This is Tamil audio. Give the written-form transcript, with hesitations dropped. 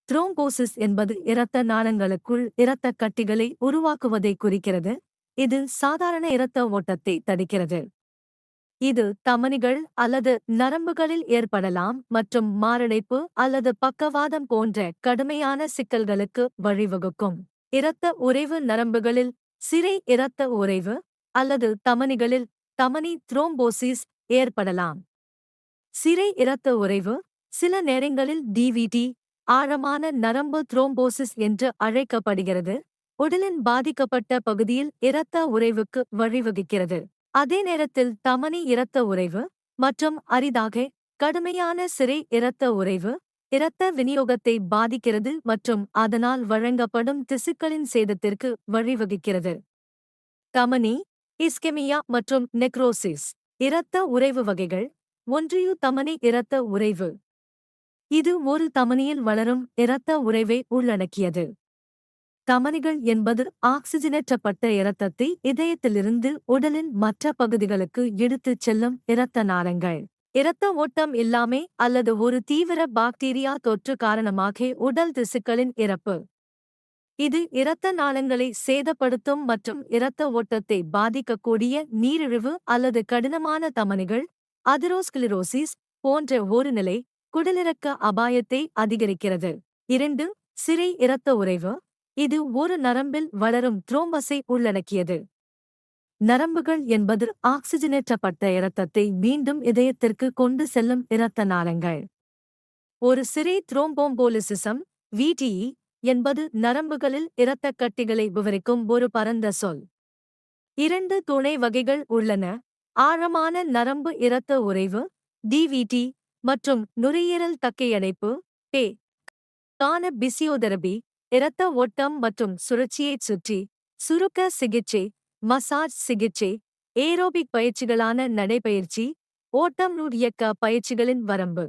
த்ரோம்போசிஸ் என்பது இரத்த நாளங்களுக்குள் இரத்தக் கட்டிகளை உருவாக்குவதை குறிக்கிறது. இது சாதாரண இரத்த ஓட்டத்தை தடுக்கிறது. இது தமனிகள் அல்லது நரம்புகளில் ஏற்படலாம் மற்றும் மாரடைப்பு அல்லது பக்கவாதம் போன்ற கடுமையான சிக்கல்களுக்கு வழிவகுக்கும். இரத்த உறைவு நரம்புகளில் சிரை இரத்த உறைவு அல்லது தமனிகளில் தமனி த்ரோம்போசிஸ் ஏற்படலாம். சிரை இரத்த உறைவு சில நேரங்களில் டிவிடி ஆழமான நரம்பு த்ரோம்போசிஸ் என்று அழைக்கப்படுகிறது. உடலின் பாதிக்கப்பட்ட பகுதியில் இரத்த உறைவுக்கு வழிவகுக்கிறது. அதே நேரத்தில் தமனி இரத்த உறைவு மற்றும் அரிதாக கடுமையான சிரை இரத்த உறைவு இரத்த விநியோகத்தை பாதிக்கிறது மற்றும் அதனால் வழங்கப்படும் திசுக்களின் சேதத்திற்கு வழிவகுக்கிறது. தமனி, இஸ்கெமியா மற்றும் நெக்ரோசிஸ். இரத்த உறைவு வகைகள். ஒன்றியு தமனி இரத்த உறைவு. இது ஒரு தமனியில் வளரும் இரத்த உறைவை உள்ளடக்கியது. தமனிகள் என்பது ஆக்சிஜனேற்றப்பட்ட இரத்தத்தை இதயத்திலிருந்து உடலின் மற்ற பகுதிகளுக்கு எடுத்துச் செல்லும் இரத்த நாளங்கள். இரத்த ஓட்டம் இல்லாமை அல்லது ஒரு தீவிர பாக்டீரியா தொற்று காரணமாக உடல் திசுக்களின் இறப்பு. இது இரத்த நாளங்களை சேதப்படுத்தும் மற்றும் இரத்த ஓட்டத்தை பாதிக்கக்கூடிய நீரிழிவு அல்லது கடினமான தமனிகள் அதிரோஸ்கிளிரோசிஸ் போன்ற ஒரு நிலை குடலிறக்க அபாயத்தை அதிகரிக்கிறது. 2. சிரை இரத்த உறைவு. இது ஒரு நரம்பில் வளரும் த்ரோம்பஸை உள்ளடக்கியது. நரம்புகள் என்பது ஆக்சிஜனேற்றப்பட்ட இரத்தத்தை மீண்டும் இதயத்திற்கு கொண்டு செல்லும் இரத்த நாளங்கள். ஒரு சிரை த்ரோம்போம்போலிசிசம் VTE என்பது நரம்புகளில் இரத்தக் கட்டிகளை விவரிக்கும் ஒரு பரந்த சொல். 2 துணை வகைகள் உள்ளன: ஆழமான நரம்பு இரத்த உறைவு DVT மற்றும் நுரையீரல் தக்கையடைப்பு PE க்கான பிசியோதெரபி, இரத்த ஓட்டம் மற்றும் சுழற்சியைச் சுற்றி சுருக்க சிகிச்சை, மசாஜ் சிகிச்சை, ஏரோபிக் பயிற்சிகளான நடைபயிற்சி, ஓட்டம் இயக்க பயிற்சிகளின் வரம்பு.